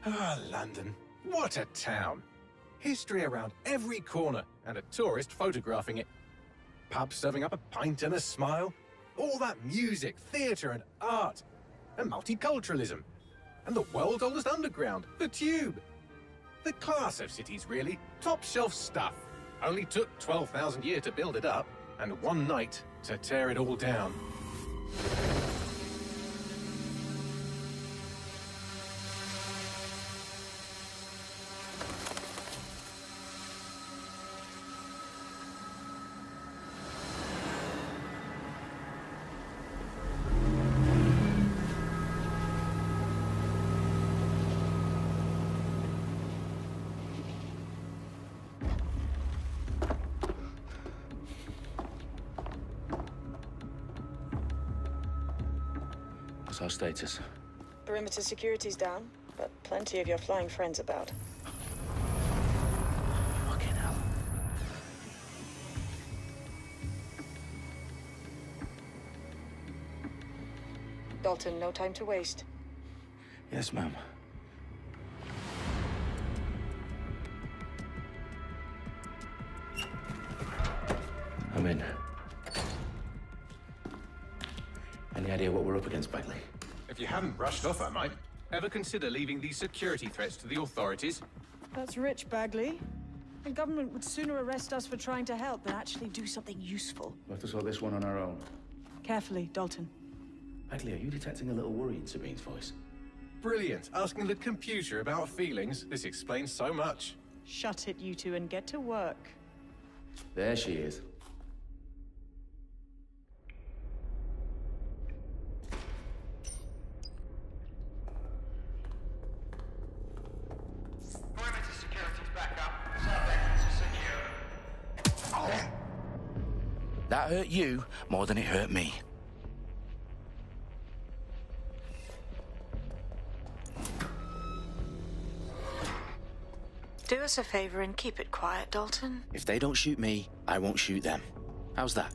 Ah, London. What a town. History around every corner and a tourist photographing it. Pubs serving up a pint and a smile. All that music, theatre and art. And multiculturalism. And the world's oldest underground, the Tube. The class of cities, really. Top shelf stuff. Only took 12,000 years to build it up, and one night to tear it all down. What's our status? Perimeter security's down, but plenty of your flying friends about. Fucking hell. Dalton, no time to waste. Yes, ma'am. I'm in. Any idea what we're up against, Bagley? If you haven't brushed off, I might. Ever consider leaving these security threats to the authorities? That's rich, Bagley. The government would sooner arrest us for trying to help than actually do something useful. We'll have to sort this one on our own. Carefully, Dalton. Bagley, are you detecting a little worry in Sabine's voice? Brilliant. Asking the computer about feelings. This explains so much. Shut it, you two, and get to work. There she is. That hurt you more than it hurt me. Do us a favor and keep it quiet, Dalton. If they don't shoot me, I won't shoot them. How's that?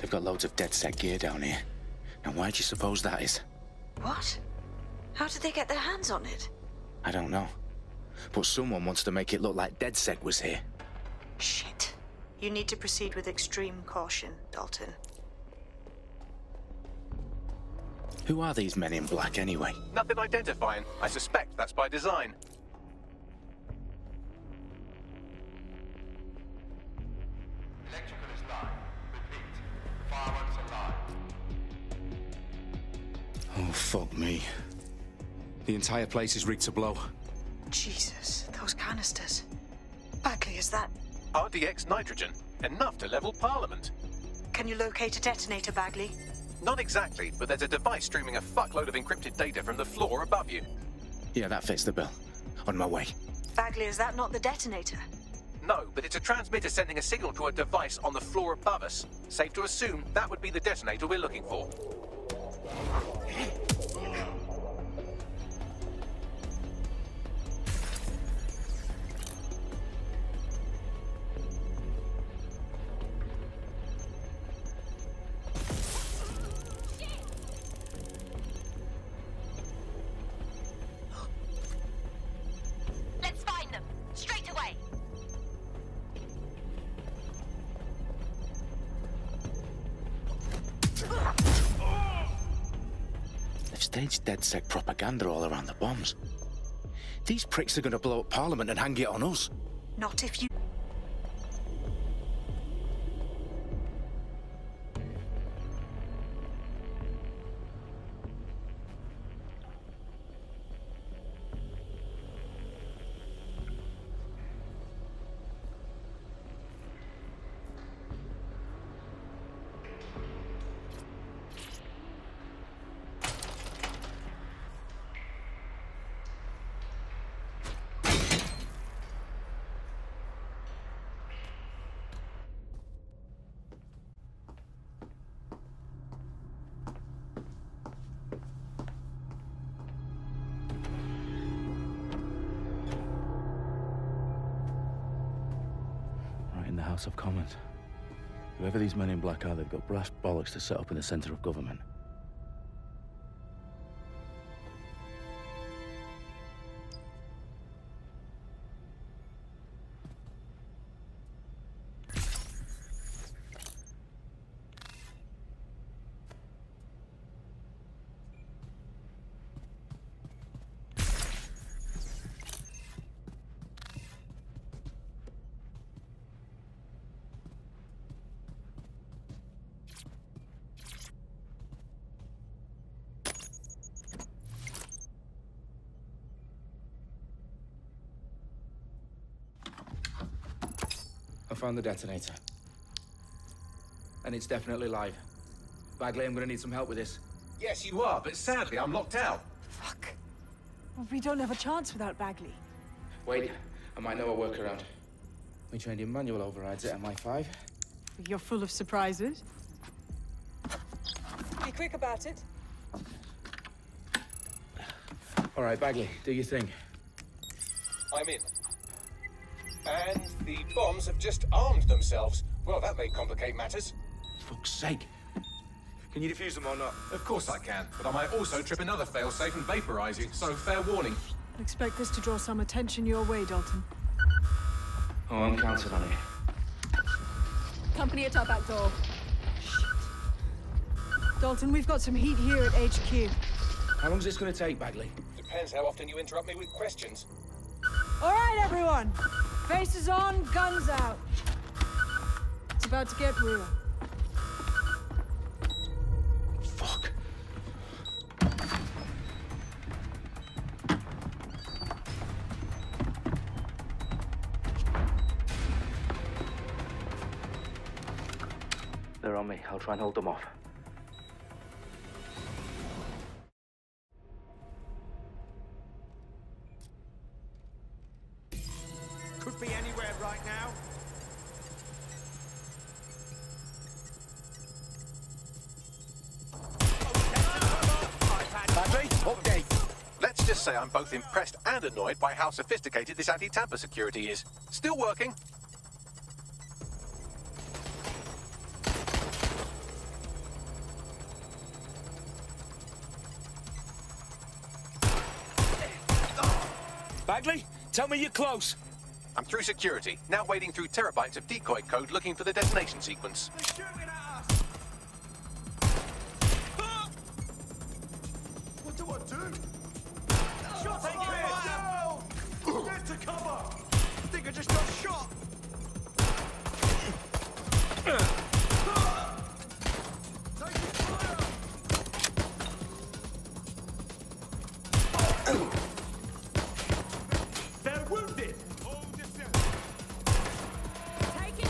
They've got loads of DedSec gear down here. Now, why do you suppose that is? What? How did they get their hands on it? I don't know. But someone wants to make it look like DedSec was here. Shit. You need to proceed with extreme caution, Dalton. Who are these men in black, anyway? Nothing identifying. I suspect that's by design. Electrical is live. Repeat. Fireworks are live. Oh, fuck me. The entire place is rigged to blow. Jesus, those canisters. Bagley, is that... RDX nitrogen. Enough to level Parliament. Can you locate a detonator, Bagley? Not exactly, but there's a device streaming a fuckload of encrypted data from the floor above you. Yeah, that fits the bill. On my way. Bagley, is that not the detonator? No, but it's a transmitter sending a signal to a device on the floor above us. Safe to assume that would be the detonator we're looking for. Let's find them. Straight away. They've staged DedSec propaganda all around the bombs. These pricks are going to blow up Parliament and hang it on us. Not if you... In the House of Commons. Whoever these men in black are, they've got brass bollocks to set up in the centre of government. I found the detonator. And it's definitely live. Bagley, I'm gonna need some help with this. Yes, you are, but sadly I'm locked out. Fuck. Well, we don't have a chance without Bagley. Wait, I might know a workaround. We trained in manual overrides at MI5. You're full of surprises. Be quick about it. All right, Bagley, do your thing. I'm in. And the bombs have just armed themselves. Well, that may complicate matters. Fuck's sake. Can you defuse them or not? Of course I can, but I might also trip another failsafe and vaporize you, so fair warning. I expect this to draw some attention your way, Dalton. Oh, I'm counting on it. Company at our back door. Shit. Dalton, we've got some heat here at HQ. How long's this gonna take, Bagley? Depends how often you interrupt me with questions. All right, everyone. Faces on, guns out. It's about to get real. Fuck. They're on me. I'll try and hold them off. Could be anywhere right now. Badly? Okay. Let's just say I'm both impressed and annoyed by how sophisticated this anti-tamper security is. Still working. Bagley, tell me you're close. I'm through security, now wading through terabytes of decoy code looking for the detonation sequence. They're shooting at us! What do I do? Shots fired! Get to cover! I think I just got shot! Taking fire! They're wounded! Hold yourself! Take it.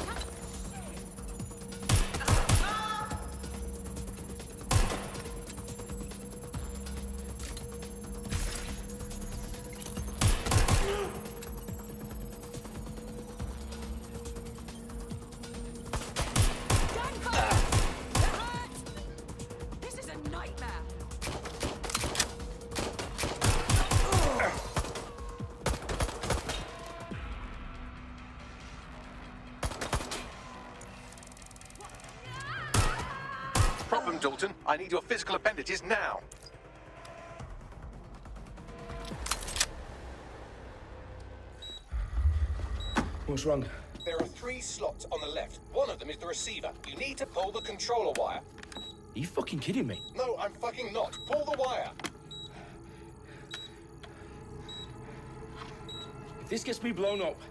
This is a nightmare. Problem, Dalton. I need your physical appendages now. What's wrong? There are 3 slots on the left. One of them is the receiver. You need to pull the controller wire. Are you fucking kidding me? No, I'm fucking not. Pull the wire. If this gets me blown up...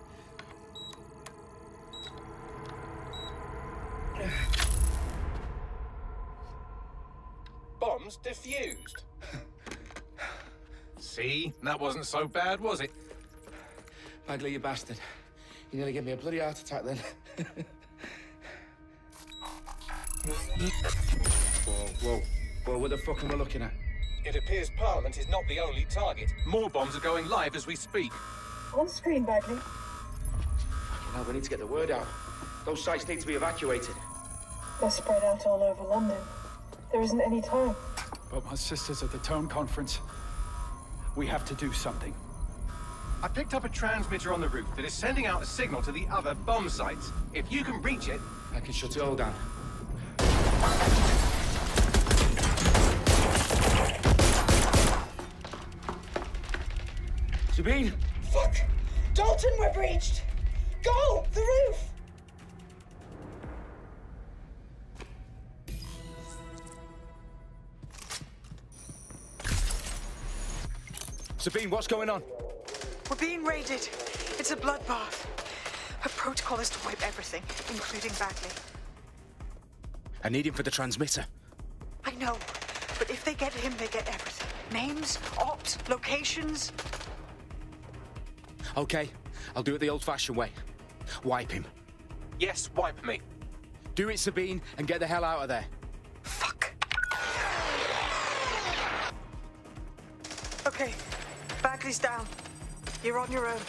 Bombs defused. See? That wasn't so bad, was it? Bagley, you bastard. You nearly gave me a bloody heart attack then. Whoa, what the fuck am I looking at? It appears Parliament is not the only target. More bombs are going live as we speak. On screen, Bagley. Now we need to get the word out. Those sites need to be evacuated. They're spread out all over London. There isn't any time. But my sister's at the town conference. We have to do something. I picked up a transmitter on the roof that is sending out a signal to the other bomb sites. If you can reach it... I can shut it all down. Sabine! Fuck! Dalton, we're breached! Go! The roof! Sabine, what's going on? We're being raided. It's a bloodbath. Her protocol is to wipe everything, including Bagley. I need him for the transmitter. I know, but if they get him, they get everything. Names, ops, locations. Okay, I'll do it the old-fashioned way. Wipe him. Yes, wipe me. Do it, Sabine, and get the hell out of there. Fuck. Okay, Bagley's down. You're on your own.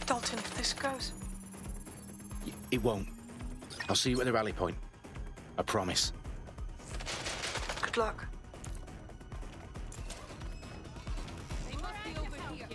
Dalton, if this goes... It won't. I'll see you at the rally point. I promise. Good luck. They must be over here.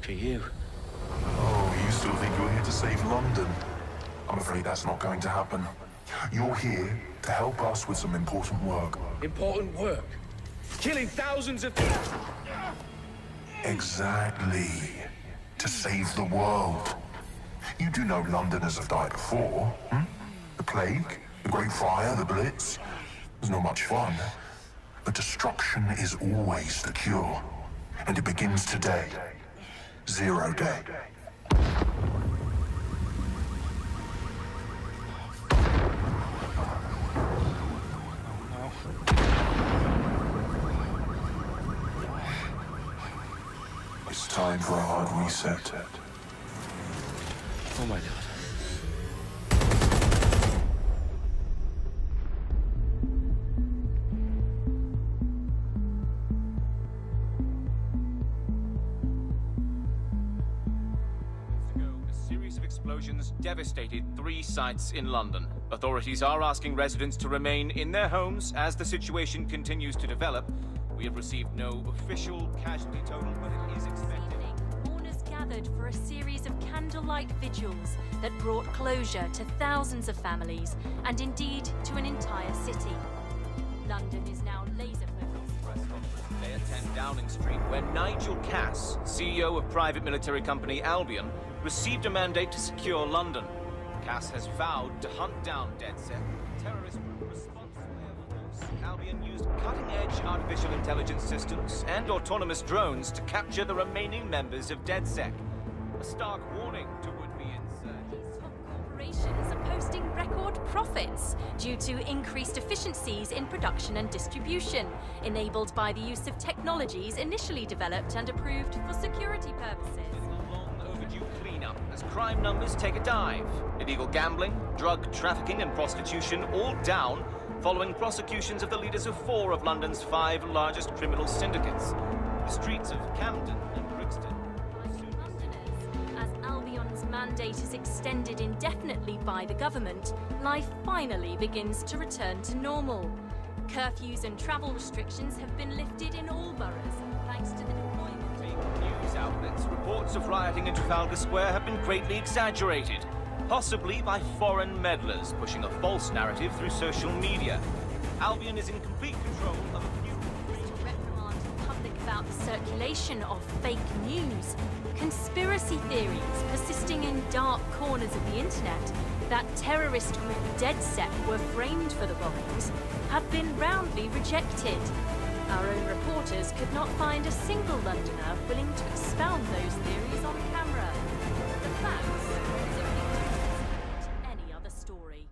for you. Oh, you still think you're here to save London? I'm afraid that's not going to happen. You're here to help us with some important work. Important work? Killing thousands of people? Exactly. To save the world. You do know Londoners have died before, hmm? The plague, the Great Fire, the Blitz. It's not much fun. But destruction is always the cure. And it begins today. 0 day. It's time for a hard reset. Oh my God. Explosions devastated 3 sites in London. Authorities are asking residents to remain in their homes as the situation continues to develop. We have received no official casualty total, but it is expected. Mourners gathered for a series of candlelight vigils that brought closure to thousands of families and indeed to an entire city. London is now laser-focused. Press conference today at 10 Downing Street, where Nigel Cass, CEO of private military company Albion, received a mandate to secure London. Cass has vowed to hunt down DedSec, a terrorist group responsible. Albion used cutting-edge artificial intelligence systems and autonomous drones to capture the remaining members of DedSec. A stark warning to would-be insurgents. Top corporations are posting record profits due to increased efficiencies in production and distribution, enabled by the use of technologies initially developed and approved for security purposes. Cleanup as crime numbers take a dive. Illegal gambling, drug trafficking and prostitution all down following prosecutions of the leaders of 4 of London's 5 largest criminal syndicates. The streets of Camden and Brixton. As Albion's mandate is extended indefinitely by the government, life finally begins to return to normal. Curfews and travel restrictions have been lifted in all boroughs thanks to the deployment. News outlets, reports of rioting in Trafalgar Square have been greatly exaggerated, possibly by foreign meddlers pushing a false narrative through social media. Albion is in complete control of a few... To reprimand the public about the circulation of fake news, conspiracy theories persisting in dark corners of the internet that terrorist group DedSec were framed for the bombings have been roundly rejected. Our own reporters could not find a single Londoner willing to expound those theories on camera. The facts simply don't any other story.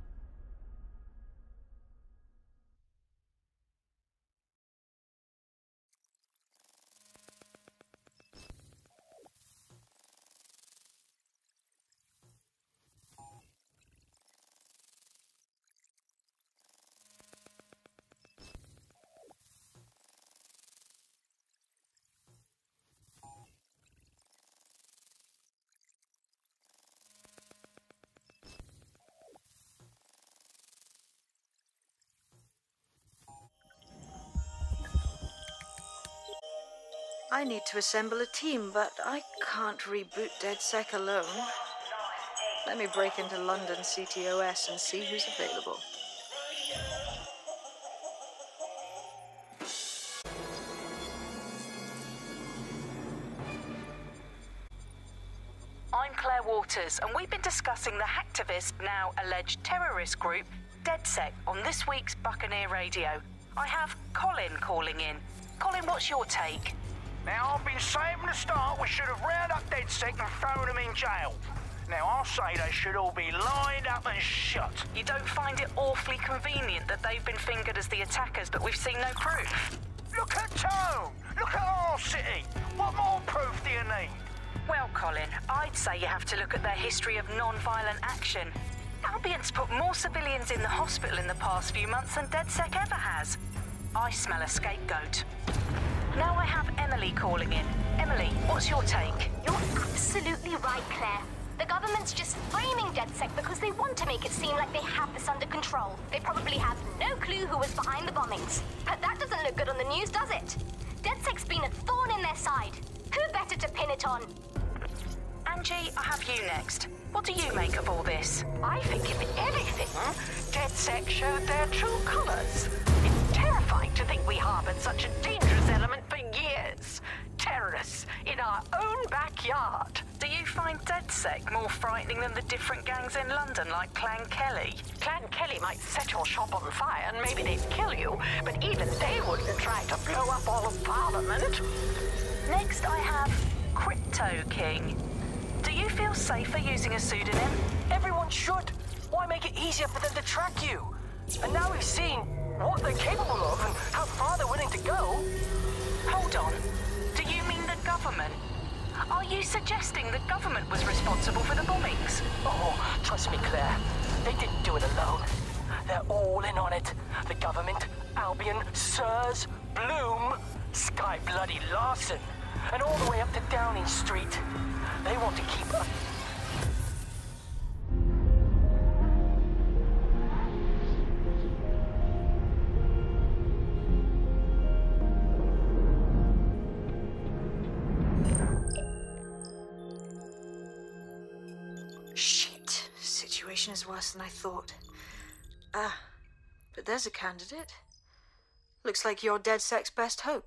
I need to assemble a team, but I can't reboot DedSec alone. Let me break into London CTOS and see who's available. I'm Claire Waters, and we've been discussing the hacktivist, now alleged terrorist group, DedSec, on this week's Buccaneer Radio. I have Colin calling in. Colin, what's your take? Now, I've been saying from the start we should have rounded up DedSec and thrown them in jail. Now, I'll say they should all be lined up and shot. You don't find it awfully convenient that they've been fingered as the attackers, but we've seen no proof? Look at Tone! Look at our city! What more proof do you need? Well, Colin, I'd say you have to look at their history of non-violent action. Albion's put more civilians in the hospital in the past few months than DedSec ever has. I smell a scapegoat. Now I have Emily calling in. Emily, what's your take? You're absolutely right, Claire. The government's just framing DedSec because they want to make it seem like they have this under control. They probably have no clue who was behind the bombings. But that doesn't look good on the news, does it? DedSec's been a thorn in their side. Who better to pin it on? Angie, I have you next. What do you make of all this? I think if anything, DedSec showed their true colors. It's terrifying to think we harbored such a dangerous element for years. Terrorists in our own backyard. Do you find DedSec more frightening than the different gangs in London, like Clan Kelly? Clan Kelly might set your shop on fire and maybe they'd kill you, but even they wouldn't try to blow up all of Parliament. Next I have Crypto King. Do you feel safer using a pseudonym? Everyone should. Why make it easier for them to track you? And now we've seen what they're capable of and how far they're willing to go. Hold on. Do you mean the government? Are you suggesting the government was responsible for the bombings? Oh, trust me, Claire. They didn't do it alone. They're all in on it. The government, Albion, Sirs, Bloom, Sky Bloody Larson, and all the way up to Downing Street. They want to keep up. Shit. Situation is worse than I thought. But there's a candidate. Looks like you're DedSec's best hope.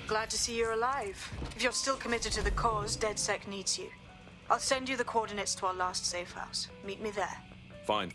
Glad to see you're alive. If you're still committed to the cause, DedSec needs you. I'll send you the coordinates to our last safe house. Meet me there. Fine.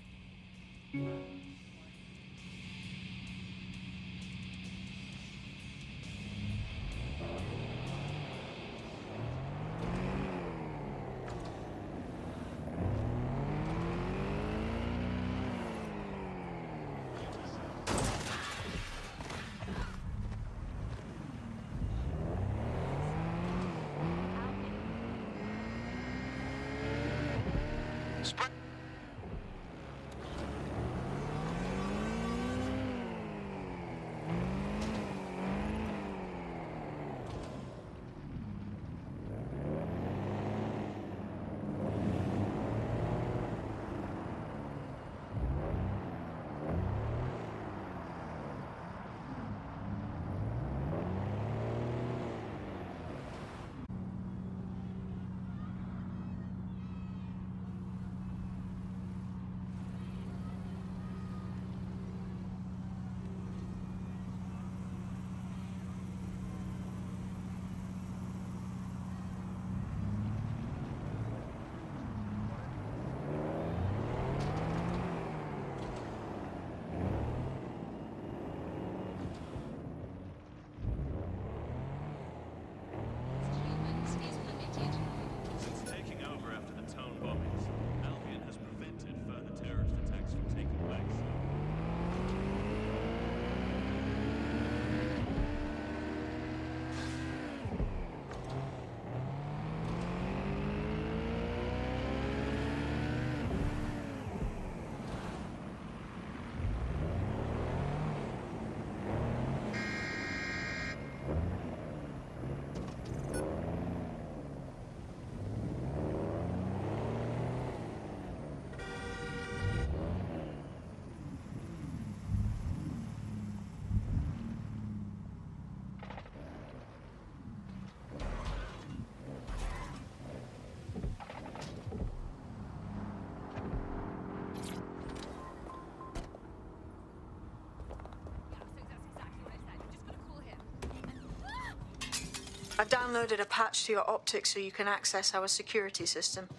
I've downloaded a patch to your optics so you can access our security system.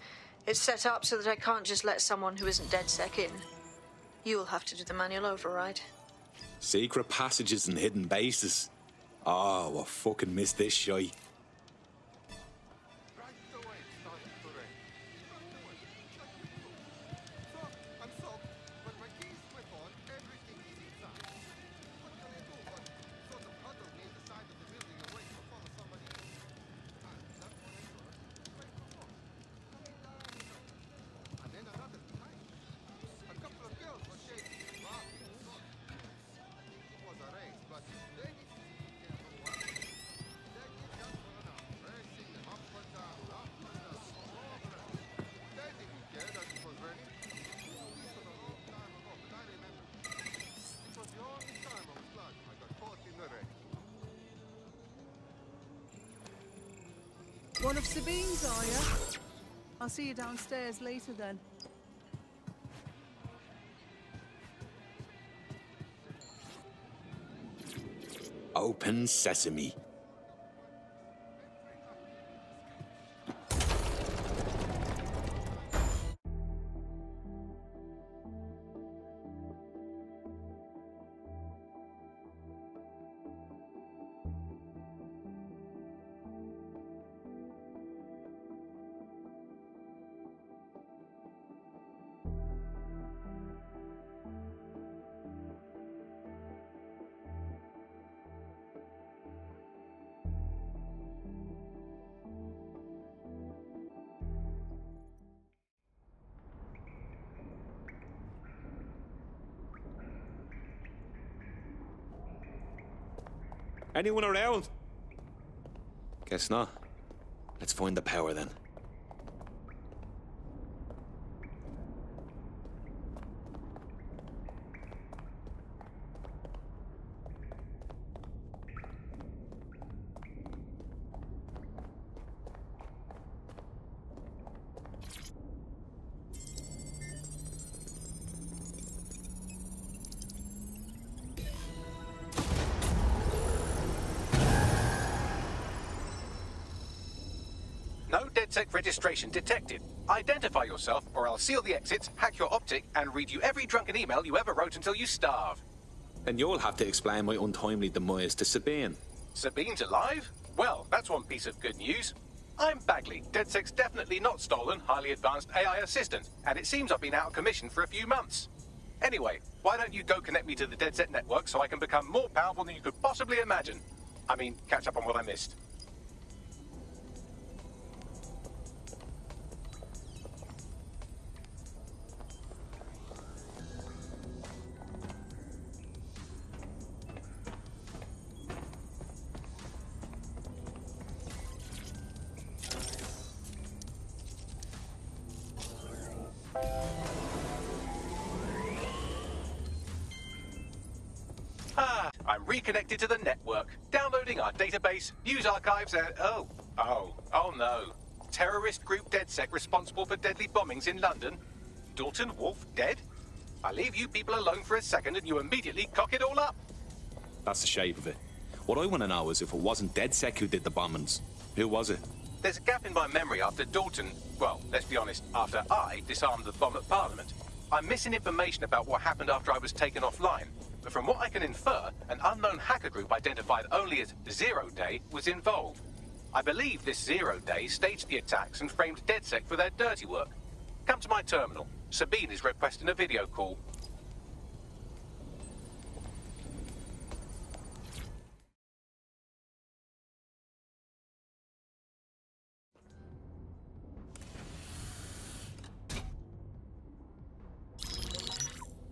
It's set up so that I can't just let someone who isn't DedSec in. You'll have to do the manual override. Secret passages and hidden bases. Oh, I fucking missed this shite. One of Sabine's, are you? I'll see you downstairs later then. Open sesame. Anyone around? Guess not. Let's find the power then. No DedSec registration detected. Identify yourself, or I'll seal the exits, hack your optic, and read you every drunken email you ever wrote until you starve. And you'll have to explain my untimely demise to Sabine. Sabine's alive? Well, that's one piece of good news. I'm Bagley, DedSec's definitely not stolen, highly advanced AI assistant, and it seems I've been out of commission for a few months. Anyway, why don't you go connect me to the DedSec network so I can become more powerful than you could possibly imagine? I mean, catch up on what I missed. I'm reconnected to the network, downloading our database, news archives, and oh no. Terrorist group DedSec responsible for deadly bombings in London. Dalton Wolf dead? I leave you people alone for a second and you immediately cock it all up. That's the shape of it. What I want to know is if it wasn't DedSec who did the bombings, who was it? There's a gap in my memory after Dalton, well, let's be honest, after I disarmed the bomb at Parliament. I'm missing information about what happened after I was taken offline. But from what I can infer, an unknown hacker group identified only as Zero Day was involved. I believe this Zero Day staged the attacks and framed DedSec for their dirty work. Come to my terminal. Sabine is requesting a video call.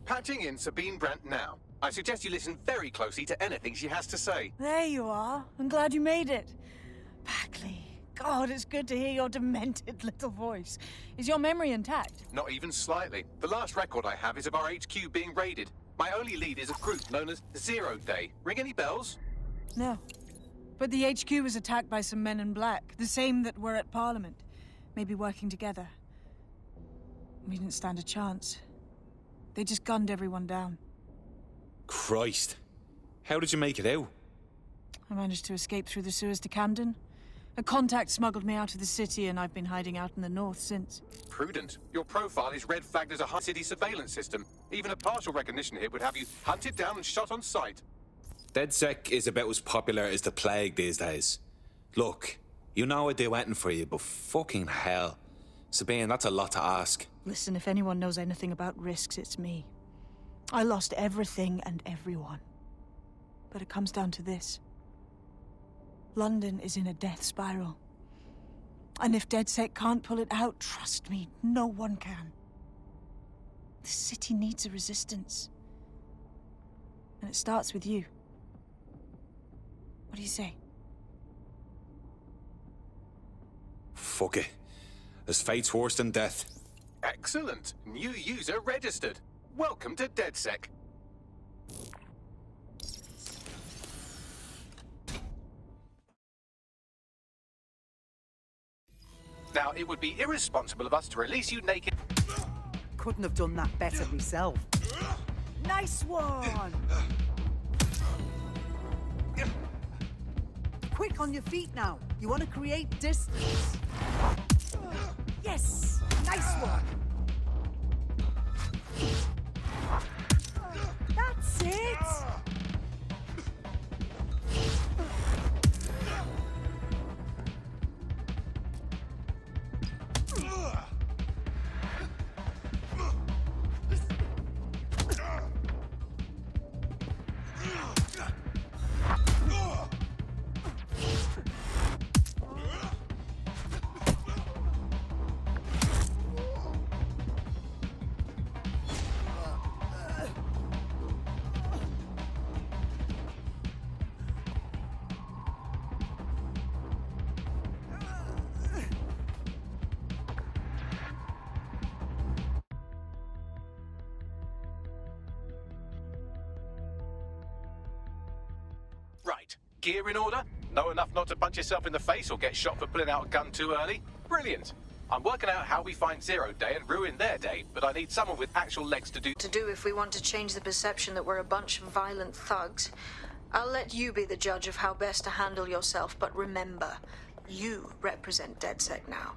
Patching in Sabine Brandt now. I suggest you listen very closely to anything she has to say. There you are. I'm glad you made it. Bagley. God, it's good to hear your demented little voice. Is your memory intact? Not even slightly. The last record I have is of our HQ being raided. My only lead is a group known as Zero Day. Ring any bells? No. But the HQ was attacked by some men in black, the same that were at Parliament. Maybe working together. We didn't stand a chance. They just gunned everyone down. Christ. How did you make it out? I managed to escape through the sewers to Camden. A contact smuggled me out of the city, and I've been hiding out in the north since. Prudent. Your profile is red flagged as a high-city surveillance system. Even a partial recognition hit would have you hunted down and shot on sight. DedSec is about as popular as the plague these days. Look, you know I do anything for you, but fucking hell. Sabine, that's a lot to ask. Listen, if anyone knows anything about risks, it's me. I lost everything and everyone. But it comes down to this. London is in a death spiral. And if DedSec can't pull it out, trust me, no one can. The city needs a resistance. And it starts with you. What do you say? Fuck it. As fate's worse than death. Excellent. New user registered. Welcome to DedSec. Now, it would be irresponsible of us to release you naked. Couldn't have done that better myself. Nice one! Quick, on your feet now. You want to create distance. Yes! Nice one! That's it! Right. Gear in order? Know enough not to punch yourself in the face or get shot for pulling out a gun too early? Brilliant. I'm working out how we find Zero Day and ruin their day, but I need someone with actual legs to do if we want to change the perception that we're a bunch of violent thugs. I'll let you be the judge of how best to handle yourself, but remember, you represent DedSec now.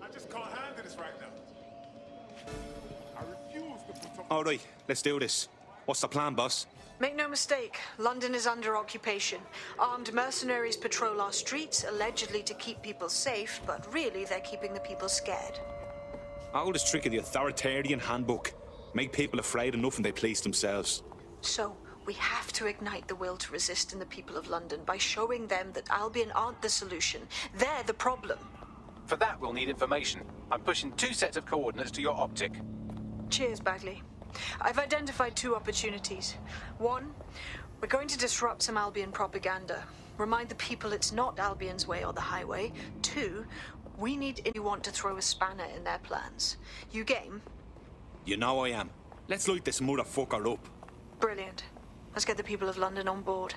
I just can't handle this right now. I refuse to put up... All right, let's do this. What's the plan, boss? Make no mistake, London is under occupation. Armed mercenaries patrol our streets, allegedly to keep people safe, but really they're keeping the people scared. Oldest trick of the authoritarian handbook. Make people afraid enough and they police themselves. So, we have to ignite the will to resist in the people of London by showing them that Albion aren't the solution. They're the problem. For that, we'll need information. I'm pushing 2 sets of coordinates to your optic. Cheers, Bagley. I've identified 2 opportunities. 1, we're going to disrupt some Albion propaganda. Remind the people it's not Albion's way or the highway. 2, we need anyone to throw a spanner in their plans. You game? You know I am. Let's light this motherfucker up. Brilliant. Let's get the people of London on board.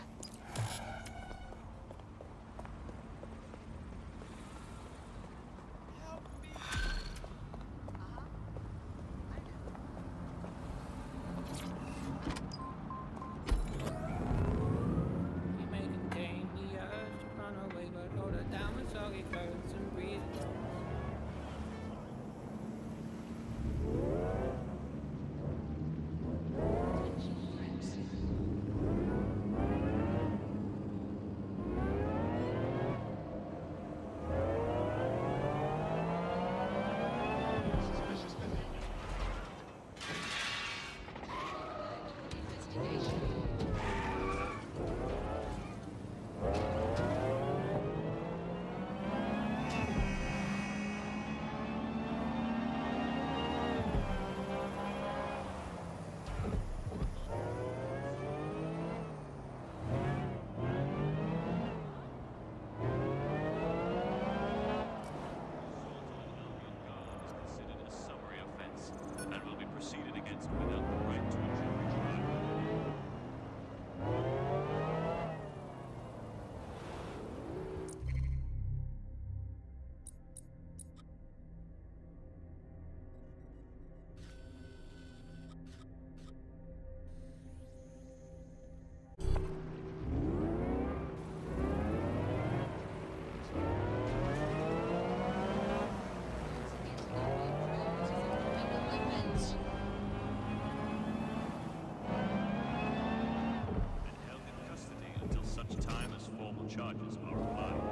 charges are applied.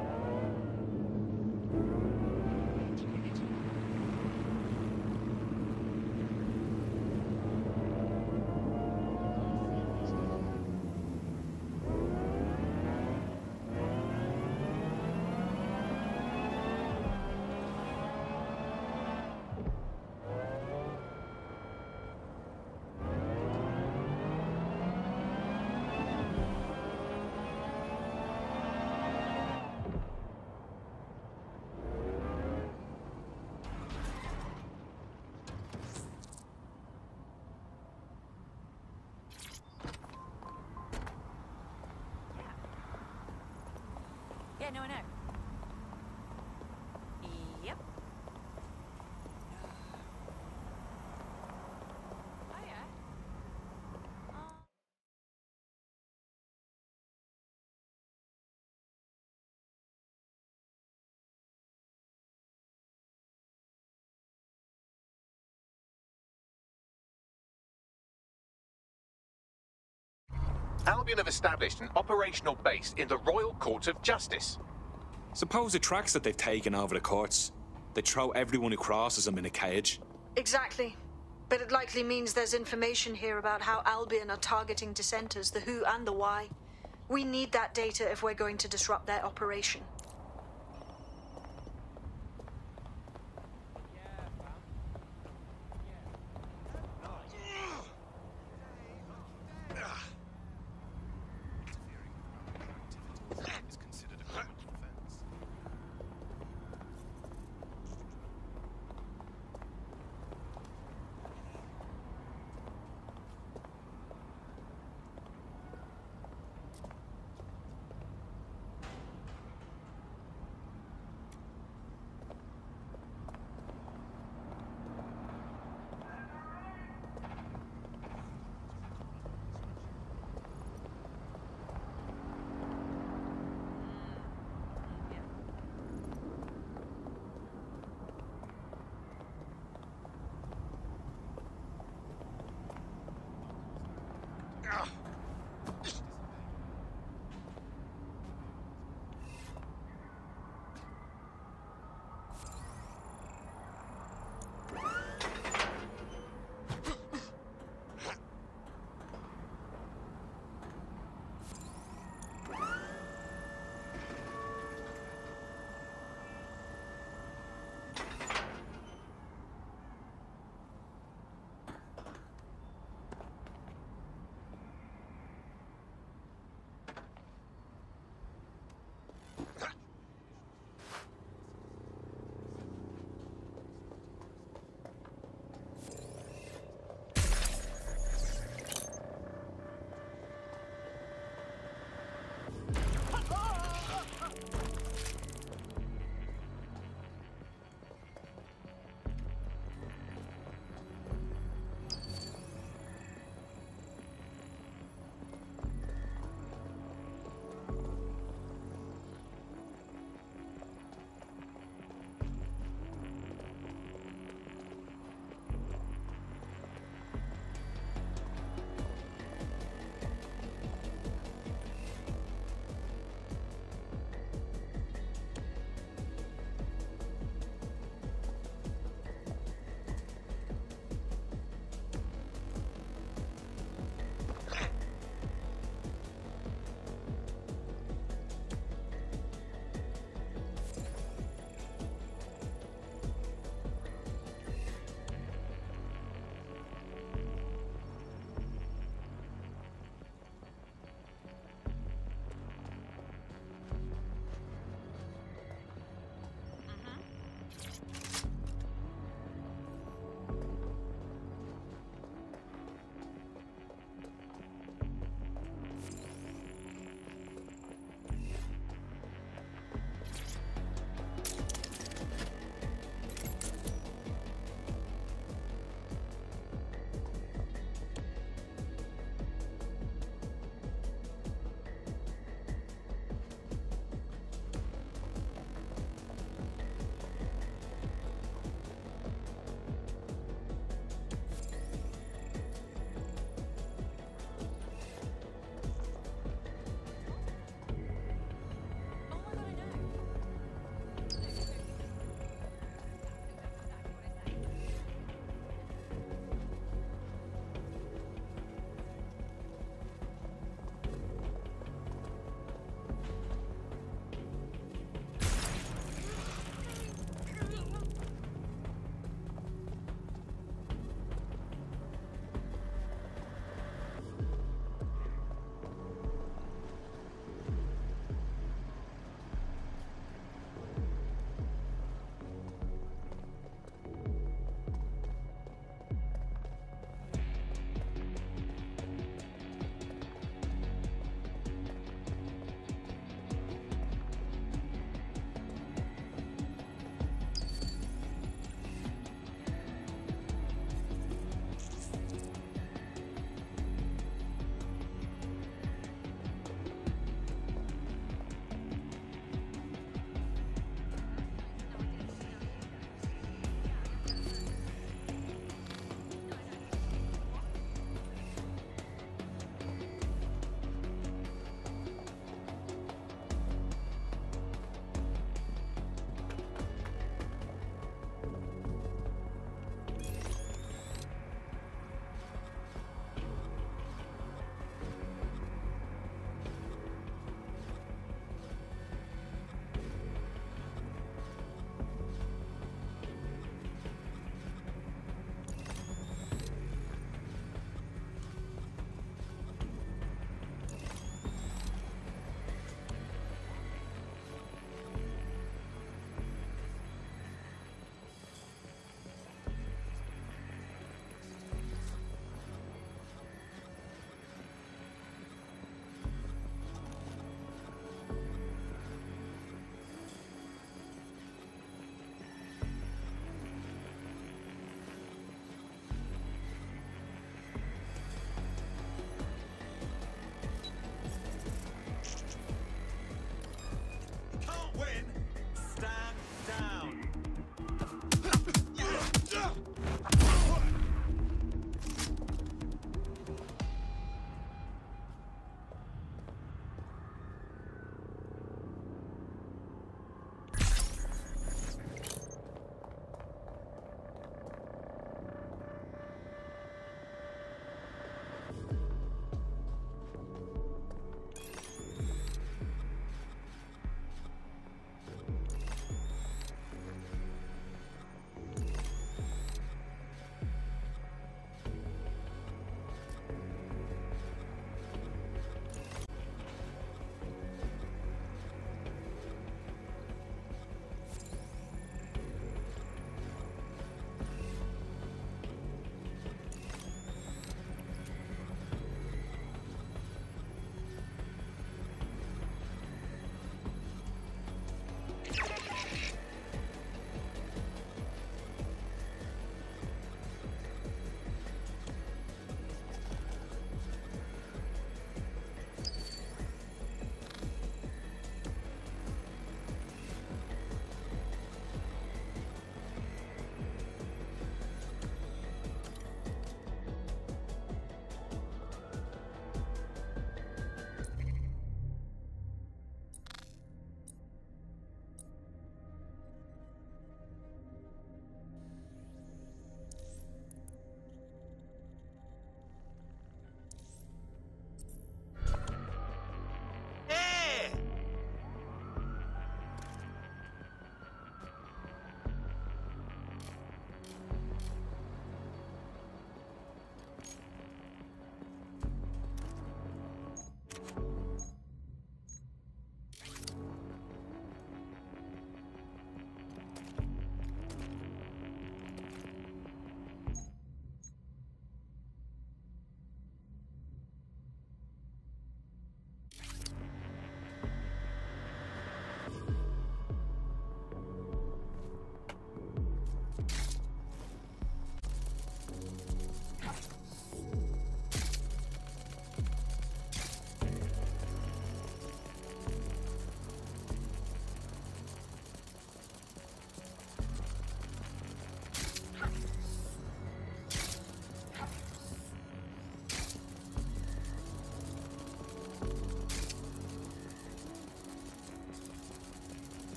Yeah, no, I know. Yep. Oh, yeah. Albion have established an operational base in the Royal Court of Justice. Suppose the tracks that they've taken over the courts, they throw everyone who crosses them in a cage. Exactly. But it likely means there's information here about how Albion are targeting dissenters, the who and the why. We need that data if we're going to disrupt their operation.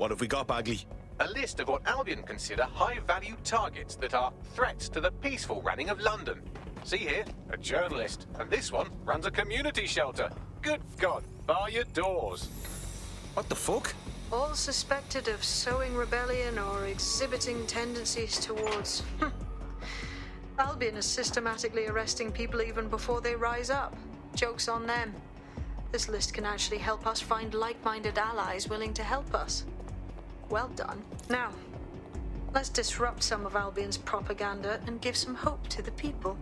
What have we got, Bagley? A list of what Albion consider high-value targets that are threats to the peaceful running of London. See here, a journalist, and this one runs a community shelter. Good God, bar your doors. What the fuck? All suspected of sowing rebellion or exhibiting tendencies towards... Albion is systematically arresting people even before they rise up. Joke's on them. This list can actually help us find like-minded allies willing to help us. Well done. Now, let's disrupt some of Albion's propaganda and give some hope to the people.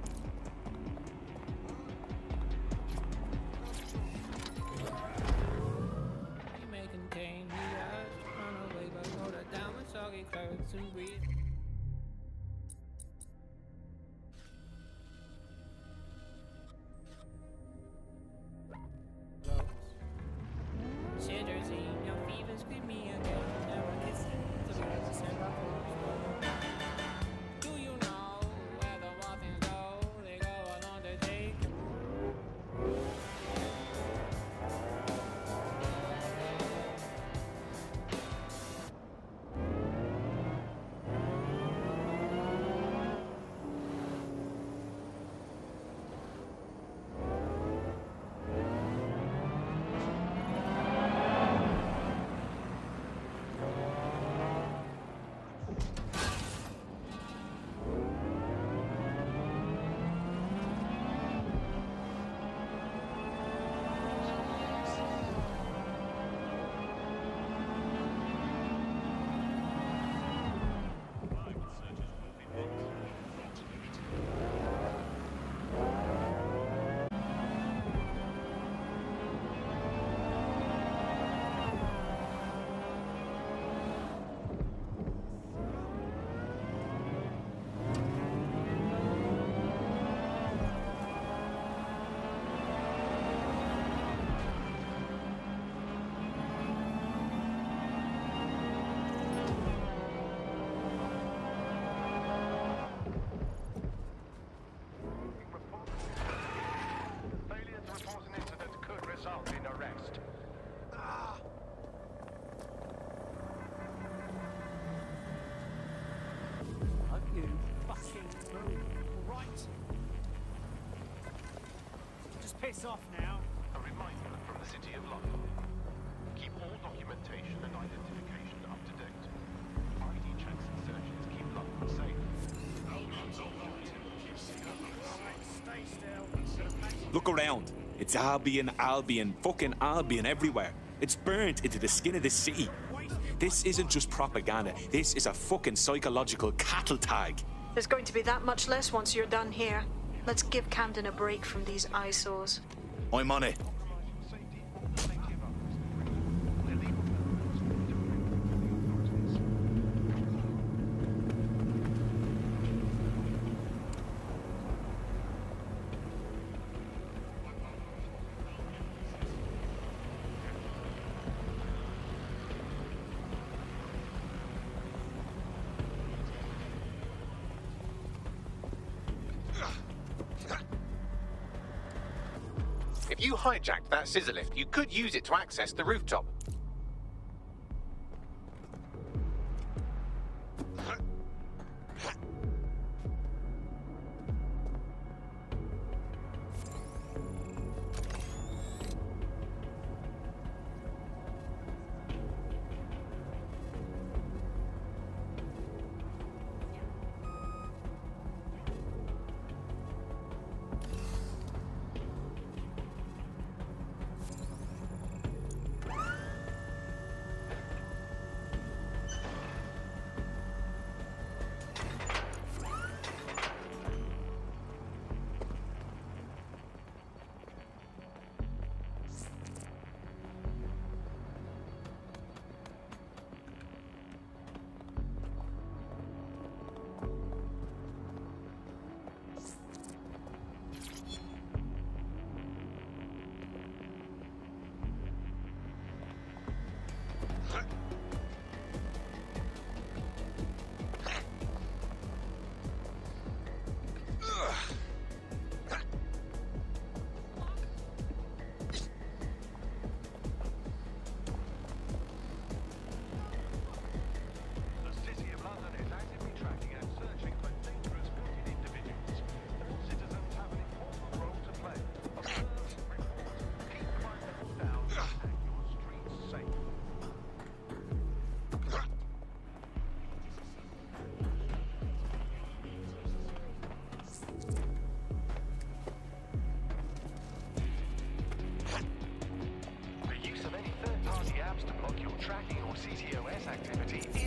Piss off now. A reminder from the City of London. Keep all documentation and identification up to date. ID checks and searches keep London safe. Stay still. Look around. It's Albion, Albion, fucking Albion everywhere. It's burnt into the skin of the city. This isn't just propaganda. This is a fucking psychological cattle tag. There's going to be that much less once you're done here. Let's give Camden a break from these eyesores. I'm on it. If you hijacked that scissor lift, you could use it to access the rooftop. CTOS activity